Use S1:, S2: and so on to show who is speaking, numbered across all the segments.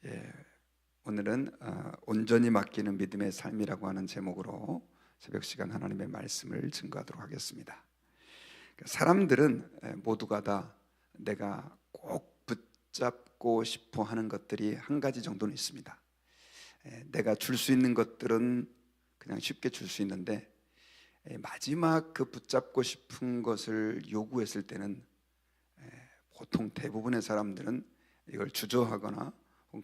S1: 예, 오늘은 온전히 맡기는 믿음의 삶이라고 하는 제목으로 새벽 시간 하나님의 말씀을 증거하도록 하겠습니다. 사람들은 모두가 다 내가 꼭 붙잡고 싶어 하는 것들이 한 가지 정도는 있습니다. 내가 줄 수 있는 것들은 그냥 쉽게 줄 수 있는데 마지막 그 붙잡고 싶은 것을 요구했을 때는 보통 대부분의 사람들은 이걸 주저하거나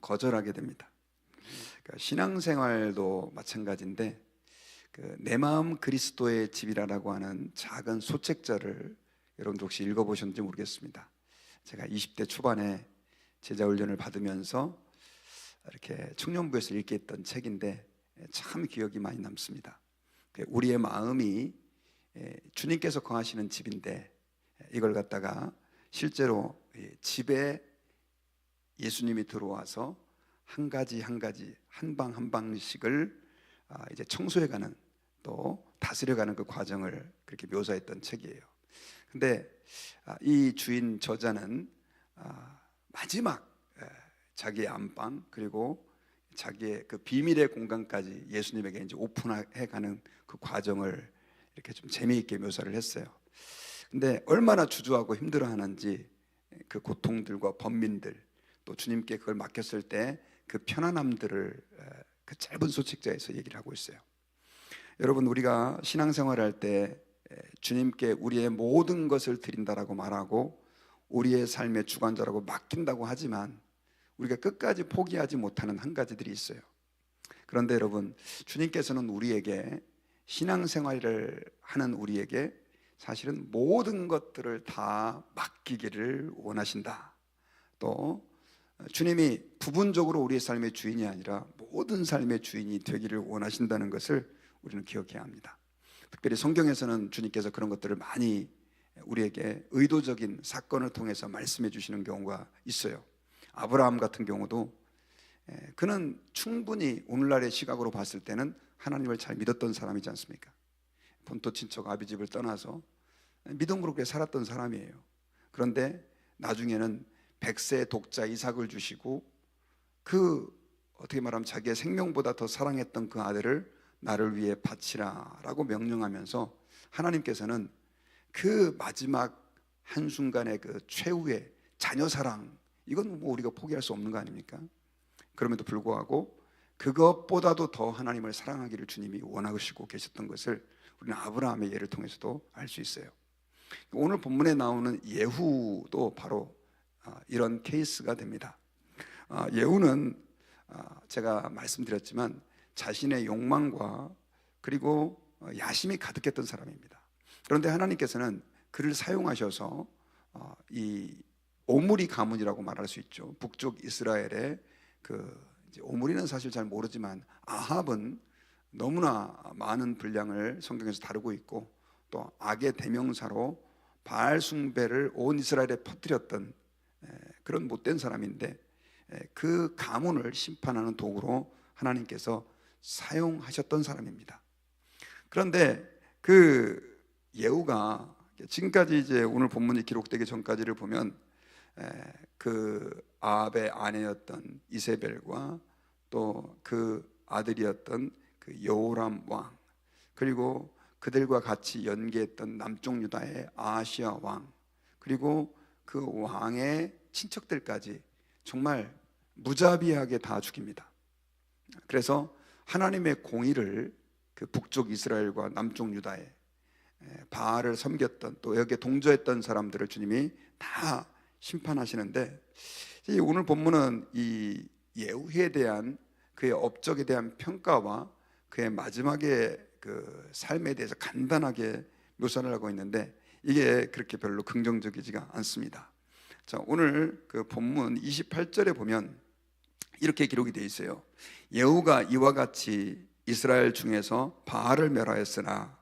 S1: 거절하게 됩니다. 그러니까 신앙생활도 마찬가지인데 내 마음 그리스도의 집이라고 하는 작은 소책자를 여러분들 혹시 읽어보셨는지 모르겠습니다. 제가 20대 초반에 제자훈련을 받으면서 이렇게 청년부에서 읽게 했던 책인데 참 기억이 많이 남습니다. 우리의 마음이 주님께서 거하시는 집인데 이걸 갖다가 실제로 집에 예수님이 들어와서 한 가지 한 가지 한 방 한 방씩을 이제 청소해가는 또 다스려가는 그 과정을 그렇게 묘사했던 책이에요. 근데 이 주인 저자는 마지막 자기의 안방 그리고 자기의 그 비밀의 공간까지 예수님에게 이제 오픈해가는 그 과정을 이렇게 좀 재미있게 묘사를 했어요. 근데 얼마나 주저하고 힘들어하는지 그 고통들과 번민들 또 주님께 그걸 맡겼을 때 그 편안함들을 그 짧은 소책자에서 얘기를 하고 있어요. 여러분, 우리가 신앙생활할 때 주님께 우리의 모든 것을 드린다라고 말하고 우리의 삶의 주관자라고 맡긴다고 하지만 우리가 끝까지 포기하지 못하는 한 가지들이 있어요. 그런데 여러분, 주님께서는 우리에게 신앙생활을 하는 우리에게 사실은 모든 것들을 다 맡기기를 원하신다. 또 주님이 부분적으로 우리의 삶의 주인이 아니라 모든 삶의 주인이 되기를 원하신다는 것을 우리는 기억해야 합니다. 특별히 성경에서는 주님께서 그런 것들을 많이 우리에게 의도적인 사건을 통해서 말씀해 주시는 경우가 있어요. 아브라함 같은 경우도 그는 충분히 오늘날의 시각으로 봤을 때는 하나님을 잘 믿었던 사람이지 않습니까? 본토 친척 아비집을 떠나서 믿음으로 그렇게 살았던 사람이에요. 그런데 나중에는 100세 독자 이삭을 주시고 그 어떻게 말하면 자기의 생명보다 더 사랑했던 그 아들을 나를 위해 바치라 라고 명령하면서 하나님께서는 그 마지막 한순간의 그 최후의 자녀 사랑, 이건 뭐 우리가 포기할 수 없는 거 아닙니까? 그럼에도 불구하고 그것보다도 더 하나님을 사랑하기를 주님이 원하시고 계셨던 것을 우리는 아브라함의 예를 통해서도 알 수 있어요. 오늘 본문에 나오는 예후도 바로 이런 케이스가 됩니다. 예후는 제가 말씀드렸지만 자신의 욕망과 그리고 야심이 가득했던 사람입니다. 그런데 하나님께서는 그를 사용하셔서 이 오므리 가문이라고 말할 수 있죠. 북쪽 이스라엘의 이제 오므리는 사실 잘 모르지만 아합은 너무나 많은 분량을 성경에서 다루고 있고 또 악의 대명사로 바알 숭배를 온 이스라엘에 퍼뜨렸던 그런 못된 사람인데 그 가문을 심판하는 도구로 하나님께서 사용하셨던 사람입니다. 그런데 그 예후가 지금까지 이제 오늘 본문이 기록되기 전까지를 보면 그 아합의 아내였던 이세벨과 또 그 아들이었던 그 여호람 왕 그리고 그들과 같이 연계했던 남쪽 유다의 아하시아 왕 그리고 그 왕의 친척들까지 정말 무자비하게 다 죽입니다. 그래서 하나님의 공의를 그 북쪽 이스라엘과 남쪽 유다에 바알을 섬겼던 또 여기에 동조했던 사람들을 주님이 다 심판하시는데 오늘 본문은 이 예후에 대한 그의 업적에 대한 평가와 그의 마지막에 그 삶에 대해서 간단하게 묘사를 하고 있는데 이게 그렇게 별로 긍정적이지가 않습니다. 자, 오늘 그 본문 28절에 보면 이렇게 기록이 되어 있어요. 예후가 이와 같이 이스라엘 중에서 바알을 멸하였으나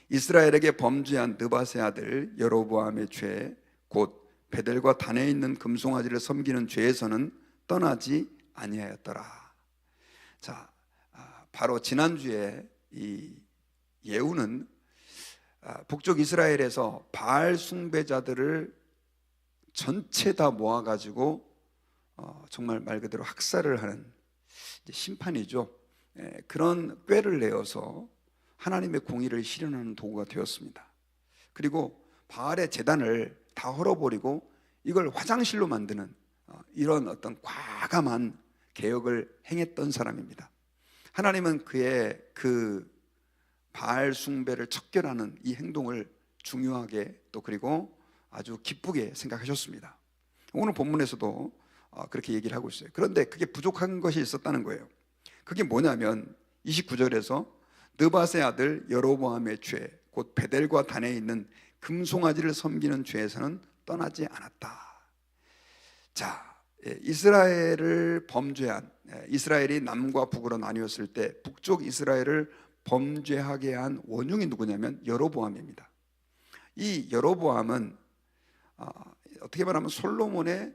S1: 이스라엘에게 범죄한 느밧의 아들 여로보암의 죄 곧 베델과 단에 있는 금송아지를 섬기는 죄에서는 떠나지 아니하였더라. 자, 바로 지난주에 이 예후는 북쪽 이스라엘에서 바알 숭배자들을 전체 다 모아가지고 정말 말 그대로 학살을 하는 이제 심판이죠. 그런 꾀를 내어서 하나님의 공의를 실현하는 도구가 되었습니다. 그리고 바알의 제단을 다 헐어버리고 이걸 화장실로 만드는 이런 어떤 과감한 개혁을 행했던 사람입니다. 하나님은 그의 그 바알 숭배를 척결하는 이 행동을 중요하게 또 그리고 아주 기쁘게 생각하셨습니다. 오늘 본문에서도 그렇게 얘기를 하고 있어요. 그런데 그게 부족한 것이 있었다는 거예요. 그게 뭐냐면 29절에서 느밧의 아들 여로보암의 죄, 곧 베델과 단에 있는 금송아지를 섬기는 죄에서는 떠나지 않았다. 자, 이스라엘을 범죄한, 이스라엘이 남과 북으로 나뉘었을 때 북쪽 이스라엘을 범죄하게 한 원흉이 누구냐면 여로보암입니다. 이 여로보암은 어떻게 말하면 솔로몬의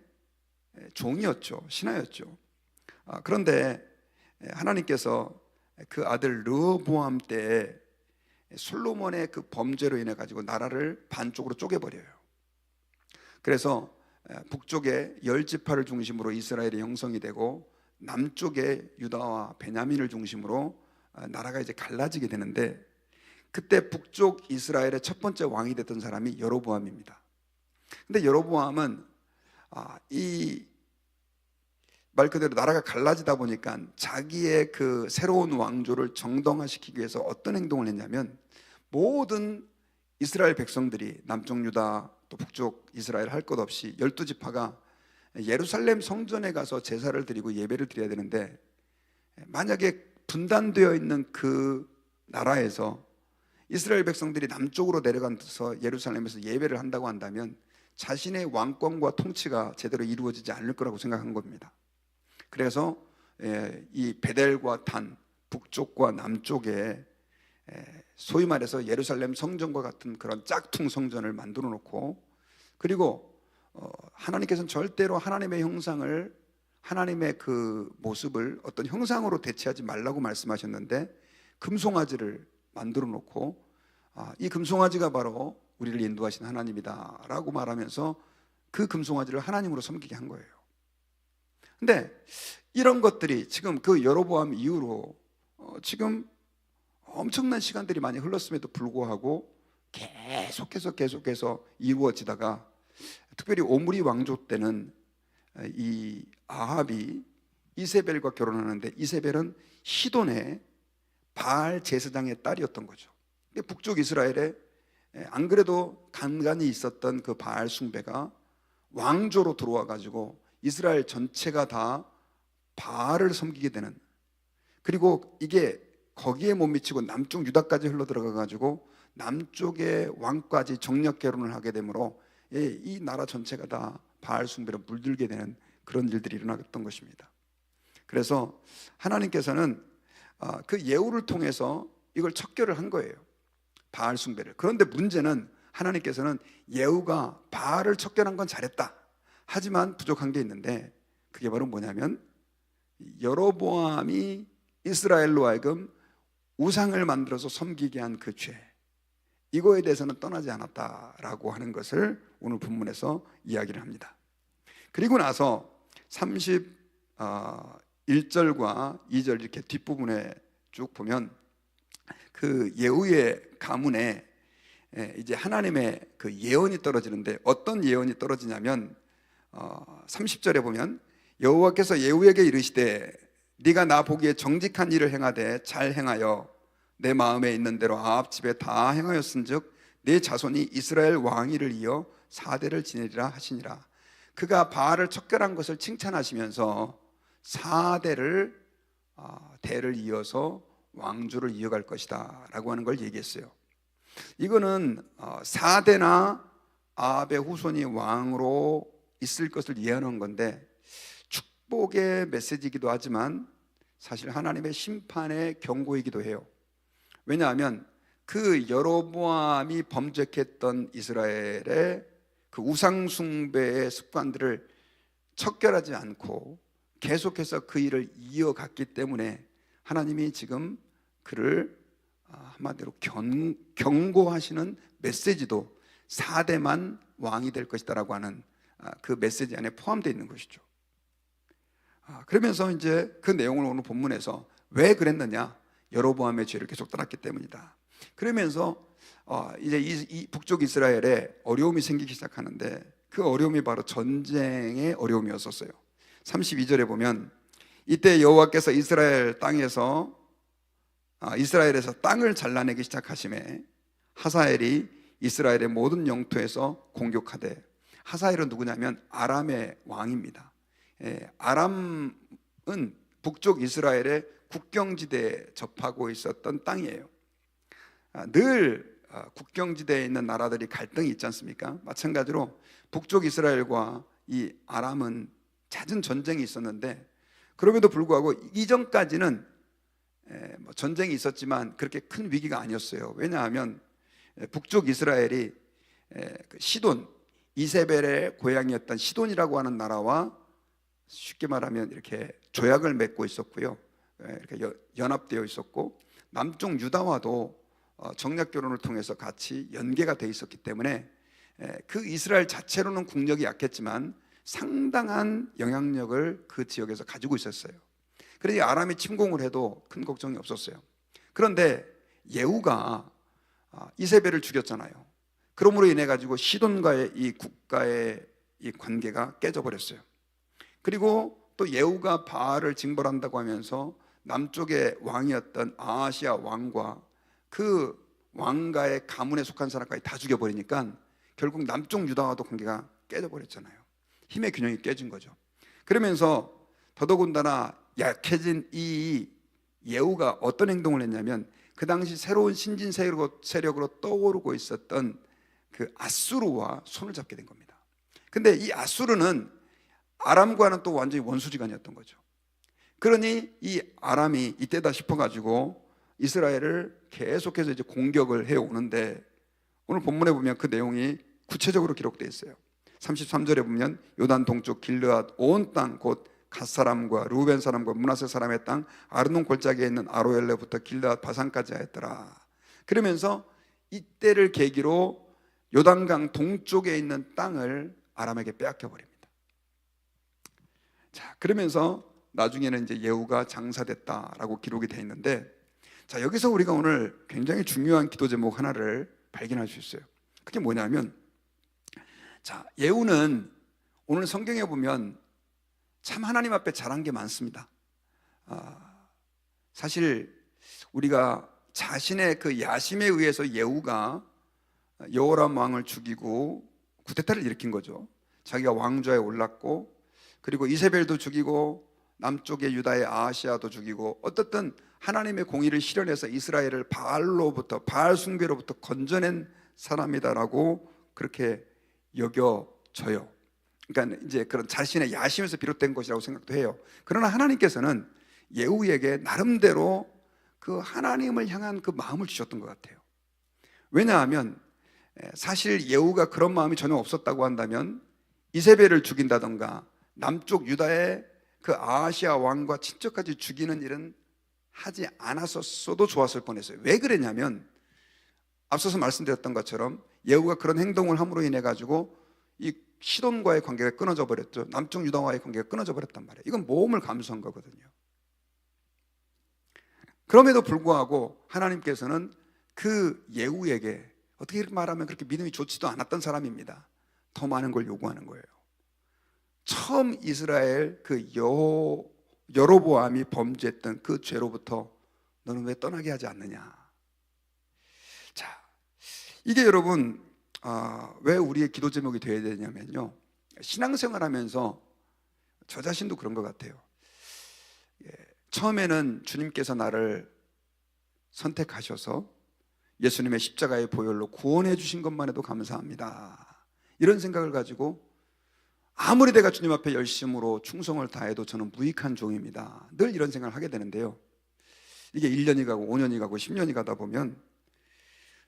S1: 종이었죠. 신하였죠. 그런데 하나님께서 그 아들 르호보암 때 솔로몬의 그 범죄로 인해 가지고 나라를 반쪽으로 쪼개버려요. 그래서 북쪽에 10지파를 중심으로 이스라엘이 형성이 되고 남쪽에 유다와 베냐민을 중심으로 나라가 이제 갈라지게 되는데, 그때 북쪽 이스라엘의 첫 번째 왕이 됐던 사람이 여로보암입니다. 근데 여로보암은 이 말 그대로 나라가 갈라지다 보니까 자기의 그 새로운 왕조를 정당화시키기 위해서 어떤 행동을 했냐면, 모든 이스라엘 백성들이 남쪽 유다 또 북쪽 이스라엘 할 것 없이 12지파가 예루살렘 성전에 가서 제사를 드리고 예배를 드려야 되는데, 만약에 분단되어 있는 그 나라에서 이스라엘 백성들이 남쪽으로 내려가서 예루살렘에서 예배를 한다고 한다면 자신의 왕권과 통치가 제대로 이루어지지 않을 거라고 생각한 겁니다. 그래서 이 베델과 단, 북쪽과 남쪽에 소위 말해서 예루살렘 성전과 같은 그런 짝퉁 성전을 만들어 놓고, 그리고 하나님께서는 절대로 하나님의 형상을, 하나님의 그 모습을 어떤 형상으로 대체하지 말라고 말씀하셨는데 금송아지를 만들어 놓고 이 금송아지가 바로 우리를 인도하신 하나님이다 라고 말하면서 그 금송아지를 하나님으로 섬기게 한 거예요. 근데 이런 것들이 지금 그 여로보암 이후로 지금 엄청난 시간들이 많이 흘렀음에도 불구하고 계속해서 이루어지다가, 특별히 오므리 왕조 때는 이 아합이 이세벨과 결혼하는데, 이세벨은 시돈의 바알 제사장의 딸이었던 거죠. 근데 북쪽 이스라엘에 안 그래도 간간히 있었던 그 바알 숭배가 왕조로 들어와 가지고 이스라엘 전체가 다 바알을 섬기게 되는, 그리고 이게 거기에 못 미치고 남쪽 유다까지 흘러 들어가 가지고 남쪽의 왕까지 정력 결혼을 하게 되므로 이 나라 전체가 다 바알 숭배로 물들게 되는 그런 일들이 일어났던 것입니다. 그래서 하나님께서는 그 예후를 통해서 이걸 척결을 한 거예요, 바알 숭배를. 그런데 문제는 하나님께서는 예후가 바알을 척결한 건 잘했다, 하지만 부족한 게 있는데, 그게 바로 뭐냐면 여로보암이 이스라엘로 하여금 우상을 만들어서 섬기게 한 그 죄, 이거에 대해서는 떠나지 않았다라고 하는 것을 오늘 본문에서 이야기를 합니다. 그리고 나서 31절과 2절 이렇게 뒷부분에 쭉 보면 그 예후의 가문에 이제 하나님의 그 예언이 떨어지는데, 어떤 예언이 떨어지냐면 30절에 보면 여호와께서 예후에게 이르시되 네가 나 보기에 정직한 일을 행하되 잘 행하여 내 마음에 있는 대로 아합 집에 다 행하였은즉 네 자손이 이스라엘 왕위를 이어 4대를 지내리라 하시니라. 그가 바알을 척결한 것을 칭찬하시면서 4대를 대를 이어서 왕조를 이어갈 것이다 라고 하는 걸 얘기했어요. 이거는 4대나 아합의 후손이 왕으로 있을 것을 예언한 건데, 축복의 메시지이기도 하지만 사실 하나님의 심판의 경고이기도 해요. 왜냐하면 그 여로보암이 범죄했던 이스라엘의 그 우상 숭배의 습관들을 척결하지 않고 계속해서 그 일을 이어갔기 때문에 하나님이 지금 그를 한마디로 경고하시는 메시지도 4대만 왕이 될 것이다 라고 하는 그 메시지 안에 포함되어 있는 것이죠. 그러면서 이제 그 내용을 오늘 본문에서 왜 그랬느냐? 여로보암의 죄를 계속 따랐기 때문이다. 그러면서 이제 이 북쪽 이스라엘에 어려움이 생기기 시작하는데, 그 어려움이 바로 전쟁의 어려움이었었어요. 32절에 보면, 이때 여호와께서 이스라엘에서 땅을 잘라내기 시작하심에 하사엘이 이스라엘의 모든 영토에서 공격하되, 하사엘은 누구냐면 아람의 왕입니다. 아람은 북쪽 이스라엘의 국경지대에 접하고 있었던 땅이에요. 늘 국경지대에 있는 나라들이 갈등이 있지 않습니까? 마찬가지로 북쪽 이스라엘과 이 아람은 잦은 전쟁이 있었는데, 그럼에도 불구하고 이전까지는 전쟁이 있었지만 그렇게 큰 위기가 아니었어요. 왜냐하면 북쪽 이스라엘이 시돈, 이세벨의 고향이었던 시돈이라고 하는 나라와 쉽게 말하면 이렇게 조약을 맺고 있었고요, 이렇게 연합되어 있었고, 남쪽 유다와도 정략 결혼을 통해서 같이 연계가 되어 있었기 때문에 그 이스라엘 자체로는 국력이 약했지만 상당한 영향력을 그 지역에서 가지고 있었어요. 그러니 아람이 침공을 해도 큰 걱정이 없었어요. 그런데 예후가 이세벨을 죽였잖아요. 그러므로 인해 가지고 시돈과의 이 국가의 이 관계가 깨져버렸어요. 그리고 또 예후가 바알을 징벌한다고 하면서 남쪽의 왕이었던 아하시아 왕과 그 왕가의 가문에 속한 사람까지 다 죽여버리니까 결국 남쪽 유다와도 관계가 깨져버렸잖아요. 힘의 균형이 깨진 거죠. 그러면서 더더군다나 약해진 이 예후가 어떤 행동을 했냐면, 그 당시 새로운 신진 세력으로 떠오르고 있었던 그 아수르와 손을 잡게 된 겁니다. 근데 이 아수르는 아람과는 또 완전히 원수지간이었던 거죠. 그러니 이 아람이 이때다 싶어가지고 이스라엘을 계속해서 이제 공격을 해오는데, 오늘 본문에 보면 그 내용이 구체적으로 기록되어 있어요. 33절에 보면 요단 동쪽 길르앗 온 땅 곧 갓 사람과 루벤 사람과 므낫세 사람의 땅 아르논 골짜기에 있는 아로엘레부터 길르앗 바산까지 하였더라. 그러면서 이때를 계기로 요단강 동쪽에 있는 땅을 아람에게 빼앗겨 버립니다. 자, 그러면서 나중에는 이제 예후가 장사됐다라고 기록이 되어 있는데, 자, 여기서 우리가 오늘 굉장히 중요한 기도 제목 하나를 발견할 수 있어요. 그게 뭐냐면, 자, 예후는 오늘 성경에 보면 참 하나님 앞에 잘한 게 많습니다. 사실 우리가 자신의 그 야심에 의해서 예후가 여호람 왕을 죽이고 쿠데타를 일으킨 거죠. 자기가 왕좌에 올랐고, 그리고 이세벨도 죽이고 남쪽의 유다의 아하시아도 죽이고, 어떻든 하나님의 공의를 실현해서 이스라엘을 바알 숭배로부터 건져낸 사람이다라고 그렇게 여겨져요. 그러니까 이제 그런 자신의 야심에서 비롯된 것이라고 생각도 해요. 그러나 하나님께서는 예후에게 나름대로 그 하나님을 향한 그 마음을 주셨던 것 같아요. 왜냐하면 사실 예후가 그런 마음이 전혀 없었다고 한다면 이세벨을 죽인다던가 남쪽 유다의 그 아하시아 왕과 친척까지 죽이는 일은 하지 않았었어도 좋았을 뻔했어요. 왜 그랬냐면, 앞서서 말씀드렸던 것처럼 예후가 그런 행동을 함으로 인해 가지고 이 시돈과의 관계가 끊어져 버렸죠. 남쪽 유다와의 관계가 끊어져 버렸단 말이에요. 이건 모험을 감수한 거거든요. 그럼에도 불구하고 하나님께서는 그 예후에게, 어떻게 말하면 그렇게 믿음이 좋지도 않았던 사람입니다, 더 많은 걸 요구하는 거예요. 처음 이스라엘 그 여로보암이 범죄했던 그 죄로부터 너는 왜 떠나게 하지 않느냐. 자, 이게 여러분 왜 우리의 기도 제목이 되어야 되냐면요, 신앙생활 하면서 저 자신도 그런 것 같아요. 처음에는 주님께서 나를 선택하셔서 예수님의 십자가의 보혈로 구원해 주신 것만 해도 감사합니다, 이런 생각을 가지고 아무리 내가 주님 앞에 열심으로 충성을 다해도 저는 무익한 종입니다, 늘 이런 생각을 하게 되는데요, 이게 1년이 가고 5년이 가고 10년이 가다 보면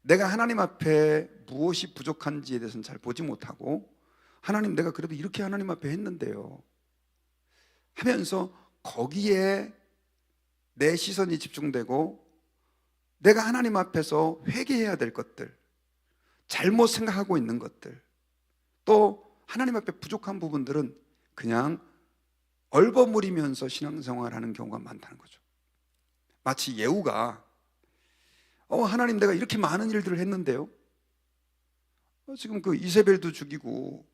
S1: 내가 하나님 앞에 무엇이 부족한지에 대해서는 잘 보지 못하고, 하나님, 내가 그래도 이렇게 하나님 앞에 했는데요 하면서 거기에 내 시선이 집중되고, 내가 하나님 앞에서 회개해야 될 것들, 잘못 생각하고 있는 것들, 또 하나님 앞에 부족한 부분들은 그냥 얼버무리면서 신앙생활하는 경우가 많다는 거죠. 마치 예후가 하나님, 내가 이렇게 많은 일들을 했는데요, 지금 그 이세벨도 죽이고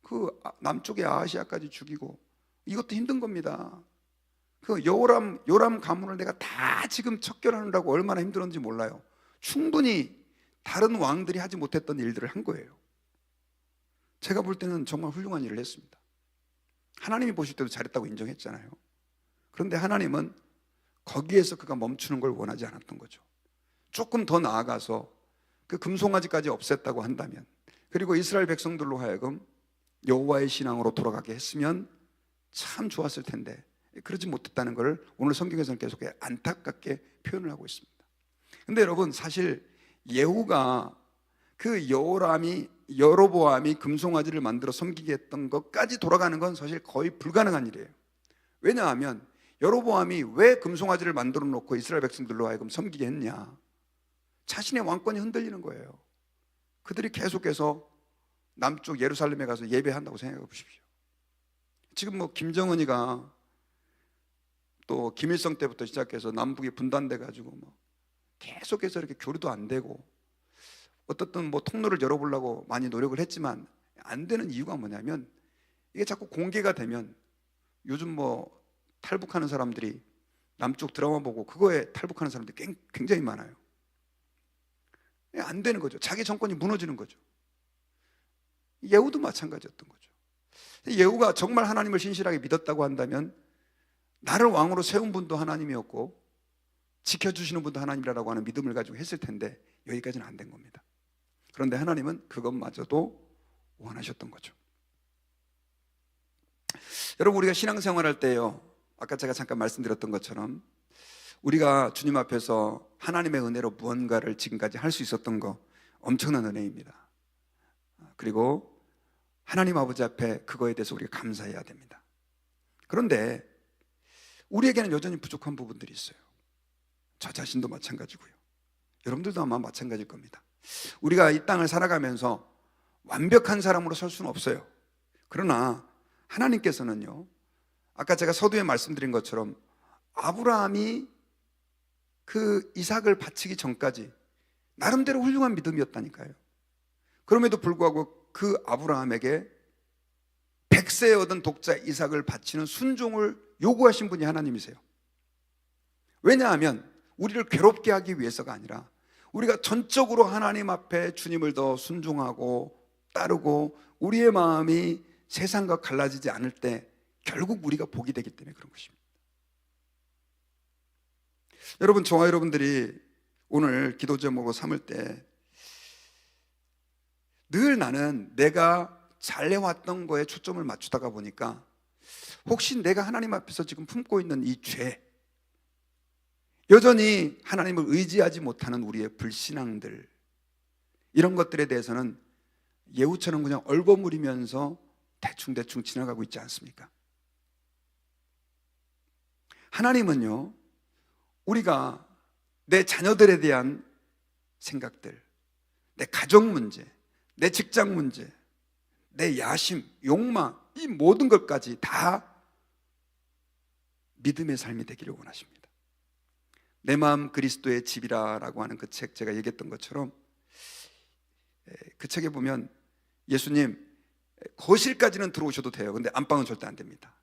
S1: 그 남쪽의 아하시아까지 죽이고 이것도 힘든 겁니다. 그 요람 가문을 내가 다 지금 척결하느라고 얼마나 힘들었는지 몰라요. 충분히 다른 왕들이 하지 못했던 일들을 한 거예요. 제가 볼 때는 정말 훌륭한 일을 했습니다. 하나님이 보실 때도 잘했다고 인정했잖아요. 그런데 하나님은 거기에서 그가 멈추는 걸 원하지 않았던 거죠. 조금 더 나아가서 그 금송아지까지 없앴다고 한다면, 그리고 이스라엘 백성들로 하여금 여호와의 신앙으로 돌아가게 했으면 참 좋았을 텐데 그러지 못했다는 것을 오늘 성경에서는 계속 안타깝게 표현을 하고 있습니다. 근데 여러분, 사실 예후가 그 여로보암이 금송아지를 만들어 섬기게 했던 것까지 돌아가는 건 사실 거의 불가능한 일이에요. 왜냐하면 여로보암이 왜 금송아지를 만들어 놓고 이스라엘 백성들로 하여금 섬기게 했냐? 자신의 왕권이 흔들리는 거예요. 그들이 계속해서 남쪽 예루살렘에 가서 예배한다고 생각해 보십시오. 지금 뭐 김정은이가 또 김일성 때부터 시작해서 남북이 분단돼 가지고 뭐 계속해서 이렇게 교류도 안 되고, 어떻든 뭐 통로를 열어보려고 많이 노력을 했지만 안 되는 이유가 뭐냐면, 이게 자꾸 공개가 되면 요즘 뭐 탈북하는 사람들이 남쪽 드라마 보고 그거에 탈북하는 사람들이 굉장히 많아요. 안 되는 거죠. 자기 정권이 무너지는 거죠. 예후도 마찬가지였던 거죠. 예후가 정말 하나님을 신실하게 믿었다고 한다면 나를 왕으로 세운 분도 하나님이었고 지켜주시는 분도 하나님이라고 하는 믿음을 가지고 했을 텐데 여기까지는 안 된 겁니다. 그런데 하나님은 그것마저도 원하셨던 거죠. 여러분, 우리가 신앙생활할 때요, 아까 제가 잠깐 말씀드렸던 것처럼 우리가 주님 앞에서 하나님의 은혜로 무언가를 지금까지 할 수 있었던 거 엄청난 은혜입니다. 그리고 하나님 아버지 앞에 그거에 대해서 우리가 감사해야 됩니다. 그런데 우리에게는 여전히 부족한 부분들이 있어요. 저 자신도 마찬가지고요. 여러분들도 아마 마찬가지일 겁니다. 우리가 이 땅을 살아가면서 완벽한 사람으로 설 수는 없어요. 그러나 하나님께서는요, 아까 제가 서두에 말씀드린 것처럼 아브라함이 그 이삭을 바치기 전까지 나름대로 훌륭한 믿음이었다니까요. 그럼에도 불구하고 그 아브라함에게 100세에 얻은 독자 이삭을 바치는 순종을 요구하신 분이 하나님이세요. 왜냐하면 우리를 괴롭게 하기 위해서가 아니라 우리가 전적으로 하나님 앞에 주님을 더 순종하고 따르고 우리의 마음이 세상과 갈라지지 않을 때 결국 우리가 복이 되기 때문에 그런 것입니다. 여러분, 저와 여러분들이 오늘 기도 제목으로 삼을 때 늘 나는 내가 잘해왔던 거에 초점을 맞추다가 보니까 혹시 내가 하나님 앞에서 지금 품고 있는 이 죄, 여전히 하나님을 의지하지 못하는 우리의 불신앙들, 이런 것들에 대해서는 예후처럼 그냥 얼버무리면서 대충대충 지나가고 있지 않습니까? 하나님은요, 우리가 내 자녀들에 대한 생각들, 내 가정 문제, 내 직장 문제, 내 야심, 욕망, 이 모든 것까지 다 믿음의 삶이 되기를 원하십니다. 내 마음 그리스도의 집이라라고 하는 그 책, 제가 얘기했던 것처럼 그 책에 보면 예수님 거실까지는 들어오셔도 돼요. 근데 안방은 절대 안 됩니다.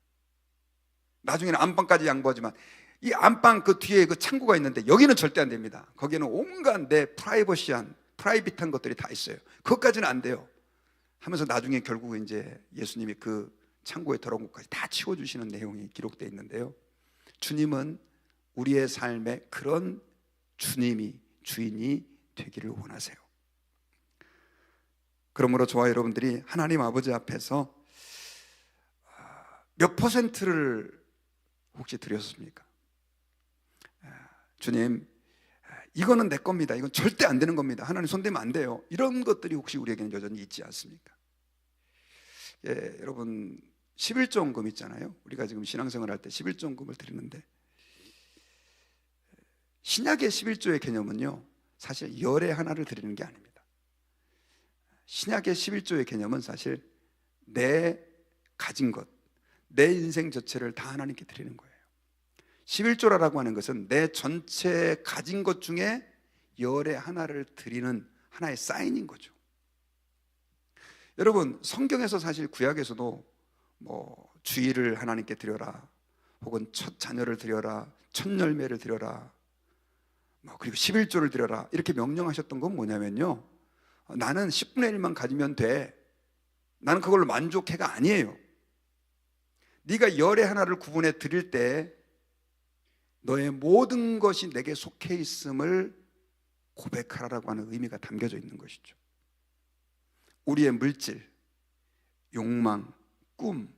S1: 나중에는 안방까지 양보하지만 이 안방 그 뒤에 그 창고가 있는데 여기는 절대 안 됩니다. 거기에는 온갖 내 프라이빗한 것들이 다 있어요. 그것까지는 안 돼요 하면서 나중에 결국 이제 예수님이 그 창고에 더러운 것까지 다 치워주시는 내용이 기록되어 있는데요, 주님은 우리의 삶에 그런 주인이 되기를 원하세요. 그러므로 저와 여러분들이 하나님 아버지 앞에서 몇 퍼센트를 혹시 드렸습니까? 주님, 이거는 내 겁니다. 이건 절대 안 되는 겁니다. 하나님 손대면 안 돼요. 이런 것들이 혹시 우리에게는 여전히 있지 않습니까? 여러분, 11조헌금 있잖아요. 우리가 지금 신앙생활 할 때 11조헌금을 드리는데, 신약의 11조의 개념은요, 사실 열의 하나를 드리는 게 아닙니다. 신약의 11조의 개념은 사실 내 가진 것, 내 인생 전체를 다 하나님께 드리는 거예요. 11조라고 하는 것은 내 전체 가진 것 중에 열의 하나를 드리는 하나의 사인인 거죠. 여러분, 성경에서 사실 구약에서도 뭐 주일을 하나님께 드려라, 혹은 첫 자녀를 드려라, 첫 열매를 드려라, 그리고 11조를 드려라, 이렇게 명령하셨던 건 뭐냐면요, 나는 10분의 1만 가지면 돼, 나는 그걸로 만족해가 아니에요. 네가 열의 하나를 구분해 드릴 때 너의 모든 것이 내게 속해 있음을 고백하라고 하는 의미가 담겨져 있는 것이죠. 우리의 물질, 욕망, 꿈,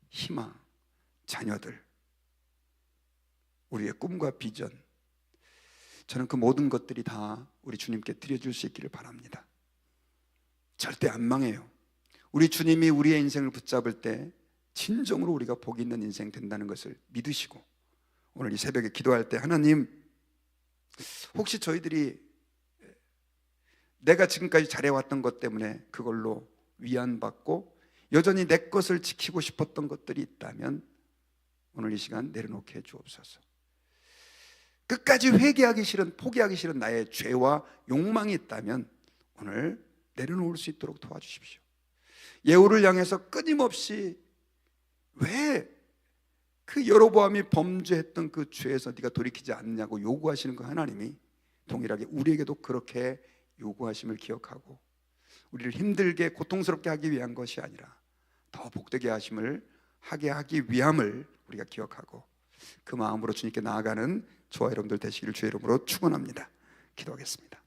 S1: 희망, 자녀들, 우리의 꿈과 비전, 저는 그 모든 것들이 다 우리 주님께 드려줄 수 있기를 바랍니다. 절대 안 망해요. 우리 주님이 우리의 인생을 붙잡을 때 진정으로 우리가 복 있는 인생 된다는 것을 믿으시고, 오늘 이 새벽에 기도할 때 하나님, 혹시 저희들이 내가 지금까지 잘해왔던 것 때문에 그걸로 위안받고 여전히 내 것을 지키고 싶었던 것들이 있다면 오늘 이 시간 내려놓게 해 주옵소서. 끝까지 회개하기 싫은, 포기하기 싫은 나의 죄와 욕망이 있다면 오늘 내려놓을 수 있도록 도와주십시오. 예후를 향해서 끊임없이 왜 그 여로보암이 범죄했던 그 죄에서 네가 돌이키지 않느냐고 요구하시는 그 하나님이 동일하게 우리에게도 그렇게 요구하심을 기억하고, 우리를 힘들게 고통스럽게 하기 위한 것이 아니라 더 복되게 하게 하기 위함을 우리가 기억하고 그 마음으로 주님께 나아가는 저와 여러분들 되시기를 주의 이름으로 축원합니다. 기도하겠습니다.